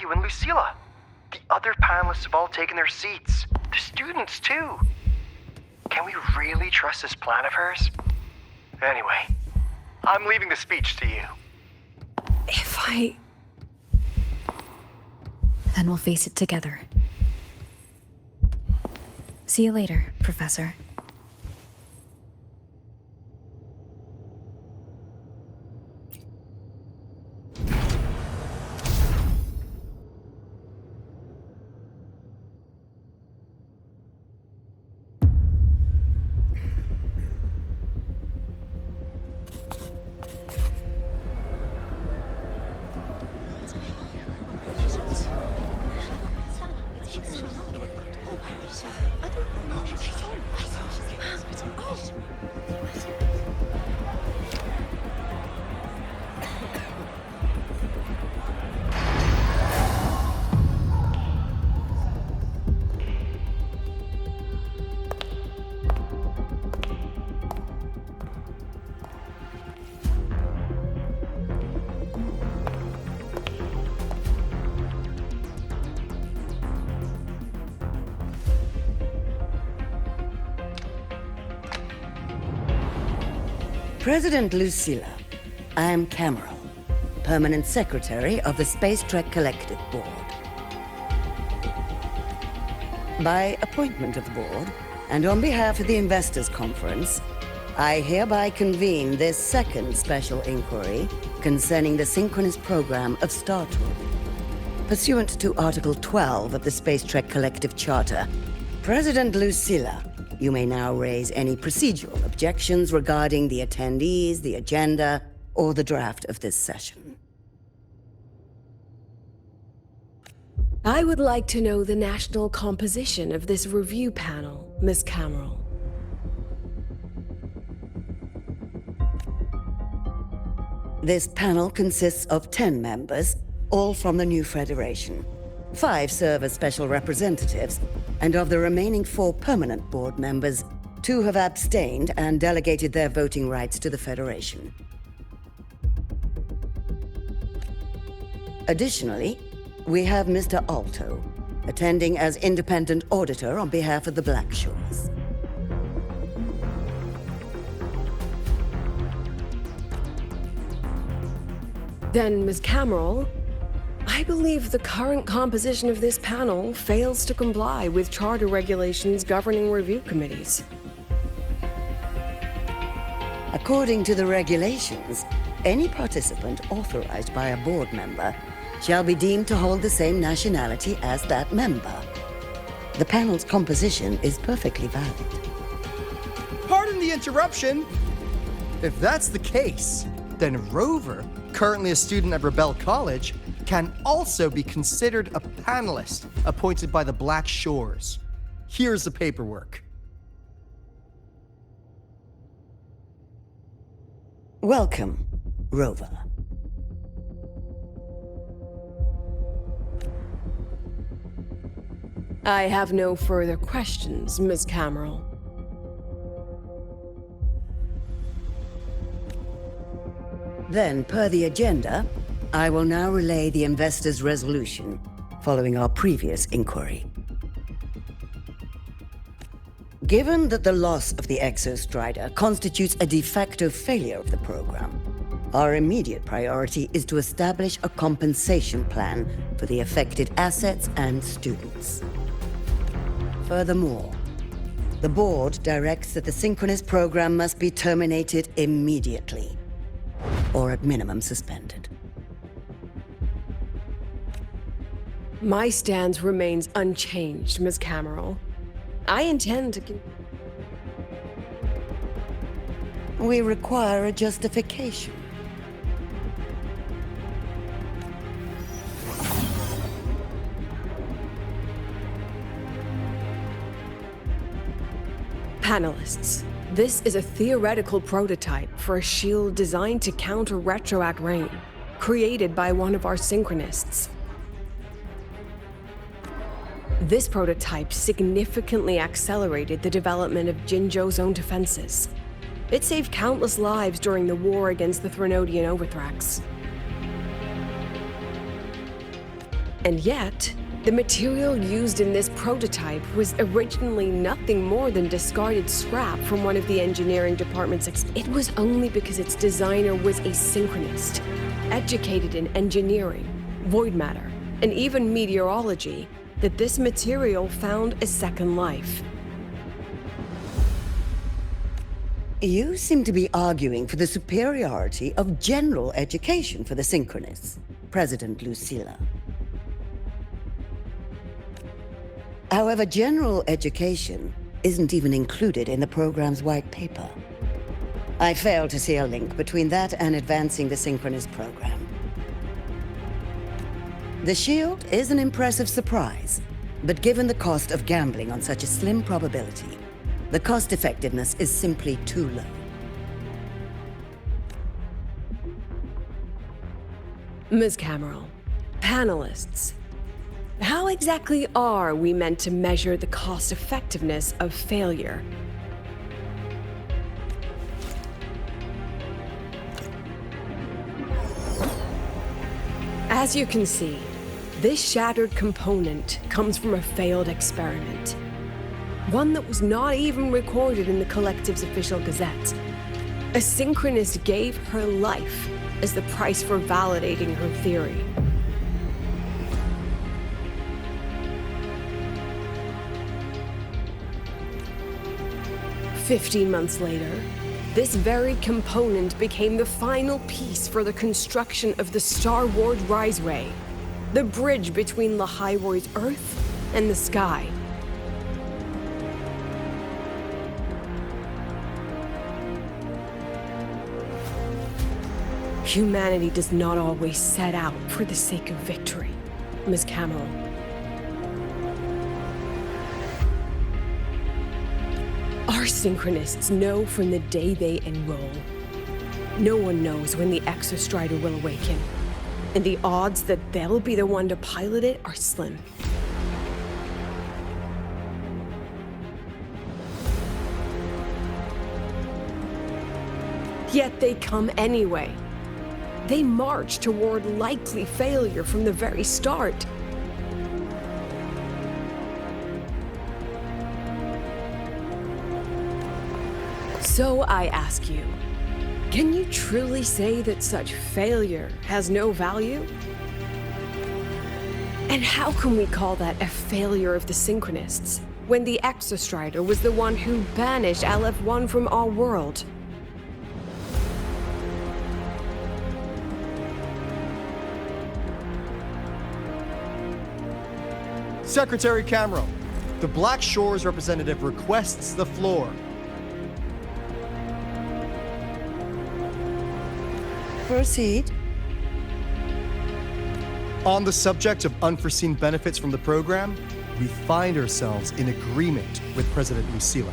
you and Lucilla. The other panelists have all taken their seats. The students, too. Can we really trust this plan of hers? Anyway, I'm leaving the speech to you. Then we'll face it together. See you later, Professor. President Lucilla, I am Cameron, Permanent Secretary of the Space Trek Collective Board. By appointment of the board, and on behalf of the Investors Conference, I hereby convene this second special inquiry concerning the synchronous program of Star Trek. Pursuant to Article 12 of the Space Trek Collective Charter, President Lucilla, you may now raise any procedural objections regarding the attendees, the agenda, or the draft of this session. I would like to know the national composition of this review panel, Ms. Cameron. This panel consists of 10 members, all from the new Federation. 5 serve as special representatives, and of the remaining 4 permanent board members, 2 have abstained and delegated their voting rights to the Federation. Additionally, we have Mr. Alto, attending as independent auditor on behalf of the Blackshores. Then, Ms. Cameron, I believe the current composition of this panel fails to comply with charter regulations governing review committees. According to the regulations, any participant authorized by a board member shall be deemed to hold the same nationality as that member. The panel's composition is perfectly valid. Pardon the interruption. If that's the case, then Rover, currently a student at Rebel College, can also be considered a panelist appointed by the Black Shores. Here's the paperwork. Welcome, Rover. I have no further questions, Ms. Cameron. Then, per the agenda, I will now relay the investors' resolution, following our previous inquiry. Given that the loss of the Exostrider constitutes a de facto failure of the program, our immediate priority is to establish a compensation plan for the affected assets and students. Furthermore, the board directs that the synchronous program must be terminated immediately, or at minimum suspended. My stance remains unchanged, Ms. Cameron. I intend to... We require a justification. Panelists, this is a theoretical prototype for a shield designed to counter retroact rain, created by one of our synchronists. This prototype significantly accelerated the development of Jinzhou's own defenses. It saved countless lives during the war against the Threnodian Overthrax. And yet, the material used in this prototype was originally nothing more than discarded scrap from one of the engineering department's It was only because its designer was a synchronist, educated in engineering, void matter, and even meteorology, that this material found a second life. You seem to be arguing for the superiority of general education for the Synchronists, President Lucilla. However, general education isn't even included in the program's white paper. I fail to see a link between that and advancing the Synchronist program. The shield is an impressive surprise, but given the cost of gambling on such a slim probability, the cost-effectiveness is simply too low. Ms. Cameron, panelists, how exactly are we meant to measure the cost-effectiveness of failure? As you can see, this shattered component comes from a failed experiment. One that was not even recorded in the Collective's official gazette. A synchronist gave her life as the price for validating her theory. "15 months later, this very component became the final piece for the construction of the Star Ward Riseway, the bridge between Lahairoy's Earth and the sky. Humanity does not always set out for the sake of victory, Ms. Cameron. Our synchronists know from the day they enroll. No one knows when the Exostrider will awaken, and the odds that they'll be the one to pilot it are slim. Yet they come anyway. They march toward likely failure from the very start. So I ask you, can you truly say that such failure has no value? And how can we call that a failure of the Synchronists, when the Exostrider was the one who banished LF1 from our world? Secretary Camero, the Black Shores representative requests the floor. Proceed. On the subject of unforeseen benefits from the program, we find ourselves in agreement with President Lucilla.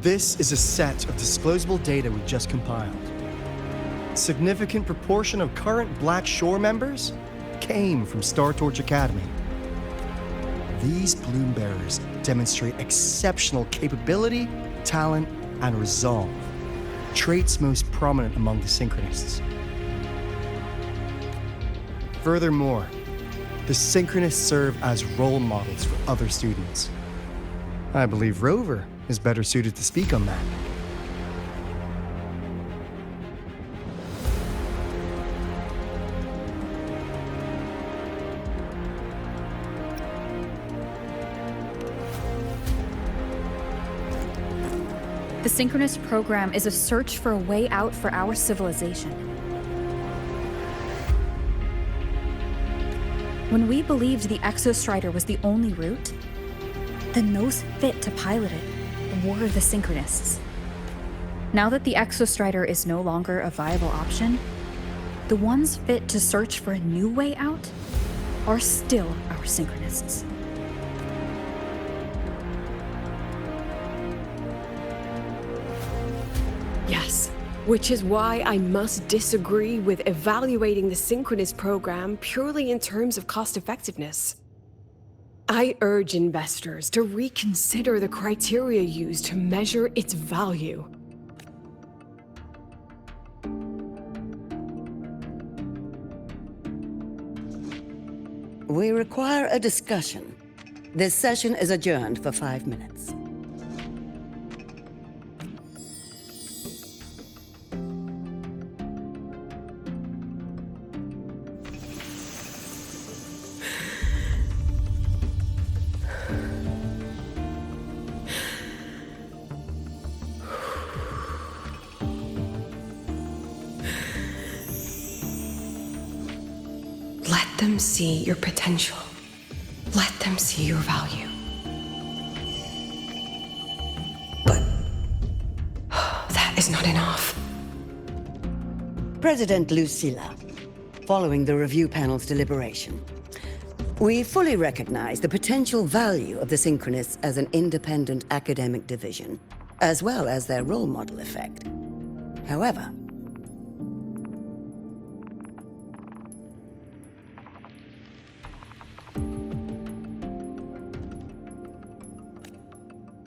This is a set of disclosable data we just compiled. Significant proportion of current Black Shore members came from Star Torch Academy. These bloom bearers demonstrate exceptional capability, talent, and resolve, traits most prominent among the Synchronists. Furthermore, the Synchronists serve as role models for other students. I believe Rover is better suited to speak on that. The Synchronist program is a search for a way out for our civilization. When we believed the Exostrider was the only route, then those fit to pilot it were the Synchronists. Now that the Exostrider is no longer a viable option, the ones fit to search for a new way out are still our Synchronists. Yes, which is why I must disagree with evaluating the Synchronist program purely in terms of cost-effectiveness. I urge investors to reconsider the criteria used to measure its value. We require a discussion. This session is adjourned for 5 minutes. Let them see your potential. Let them see your value. But that is not enough. President Lucilla, following the review panel's deliberation, we fully recognize the potential value of the Synchronists as an independent academic division, as well as their role model effect. However,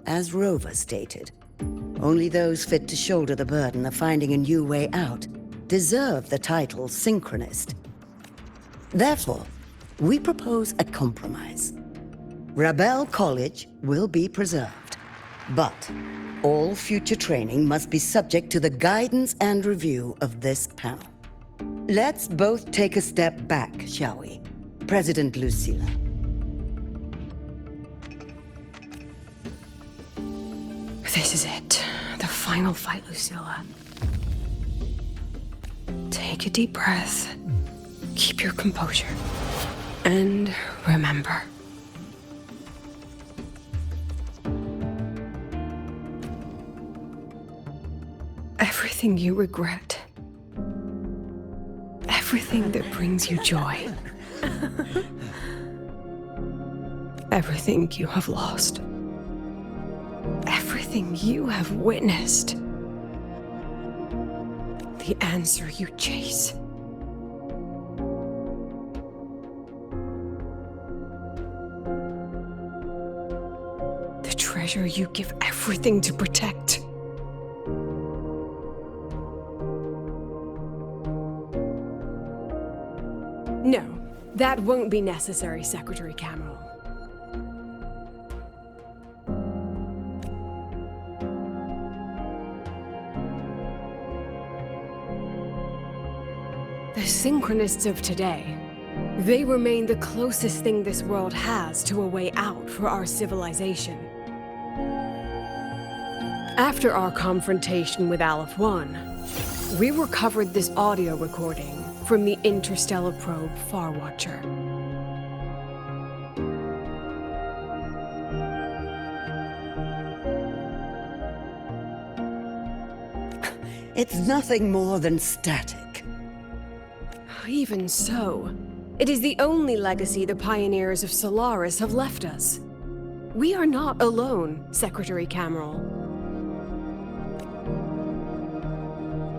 as Rover stated, only those fit to shoulder the burden of finding a new way out deserve the title Synchronist. Therefore, we propose a compromise. Rebel College will be preserved, but all future training must be subject to the guidance and review of this panel. Let's both take a step back, shall we? President Lucilla. This is it. The final fight, Lucilla. Take a deep breath. Keep your composure. And remember. Everything you regret. Everything that brings you joy. Everything you have lost. Everything you have witnessed. The answer you chase. The treasure you give everything to protect. No, that won't be necessary, Secretary Cameron. The Synchronists of today, they remain the closest thing this world has to a way out for our civilization. After our confrontation with Aleph 1, we recovered this audio recording from the interstellar probe Farwatcher. It's nothing more than static. Even so, it is the only legacy the pioneers of Solaris have left us. We are not alone, Secretary Cameron.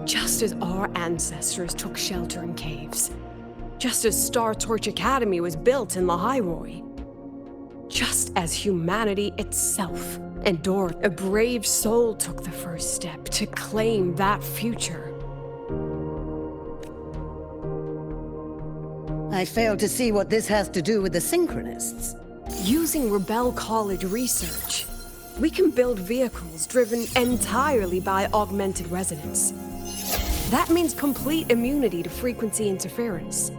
Just as our ancestors took shelter in caves, just as Star Torch Academy was built in Lahiroi, just as humanity itself endured, a brave soul took the first step to claim that future. I fail to see what this has to do with the Synchronists. Using Rebel College research, we can build vehicles driven entirely by augmented resonance. That means complete immunity to frequency interference.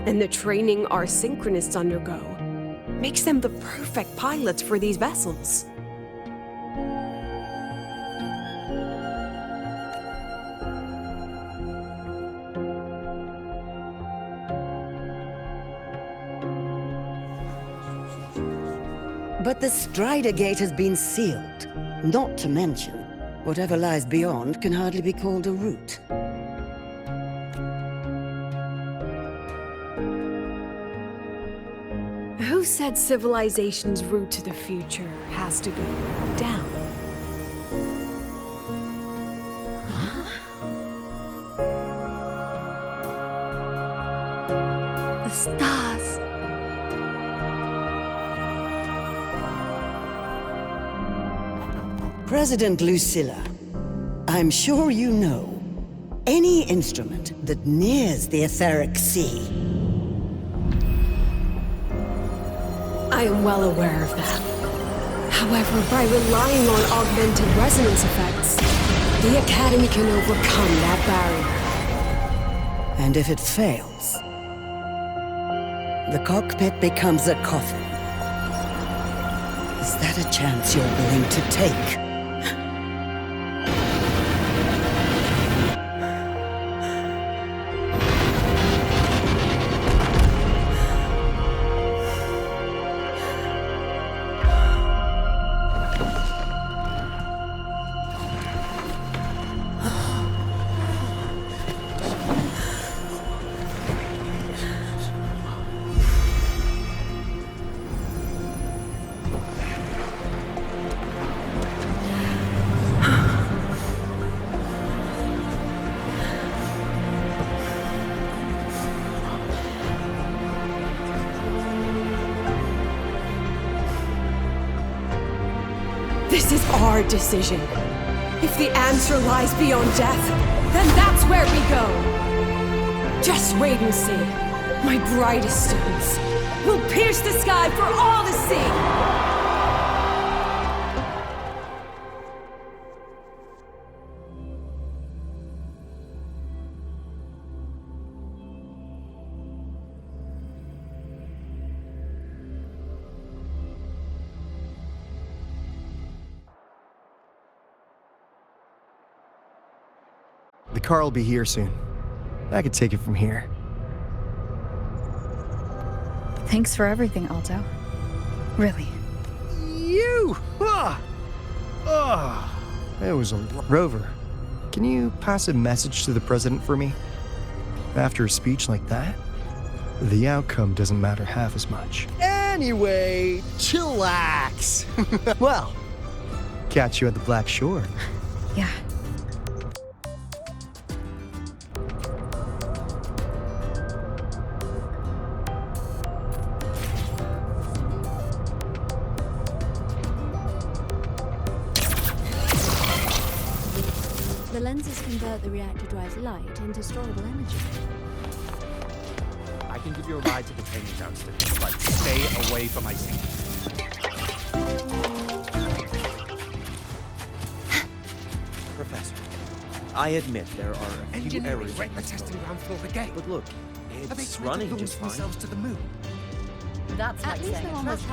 And the training our Synchronists undergo makes them the perfect pilots for these vessels. But the Strider Gate has been sealed. Not to mention, whatever lies beyond can hardly be called a route. Who said civilization's route to the future has to go down? The stars. President Lucilla, I'm sure you know, any instrument that nears the etheric sea I am well aware of that. However, by relying on augmented resonance effects, the Academy can overcome that barrier. And if it fails, the cockpit becomes a coffin. Is that a chance you're willing to take? This is our decision. If the answer lies beyond death, then that's where we go. Just wait and see. My brightest students will pierce the sky for all to see. The car will be here soon. I could take it from here. Thanks for everything, Alto. Really. You! It was a Rover. Can you pass a message to the president for me? After a speech like that, the outcome doesn't matter half as much. Anyway, chillax. Well, catch you at the Black Shore. Yeah. The lenses convert the reactor drive's light into storeable energy. I can give you a ride to the training grounds today, but stay away from my seat. Professor, I admit there are a few Engineering errors. wrecked the testing ground floor again. But look, Are they it's trying to running launch just fine. themselves to the moon? At least no one was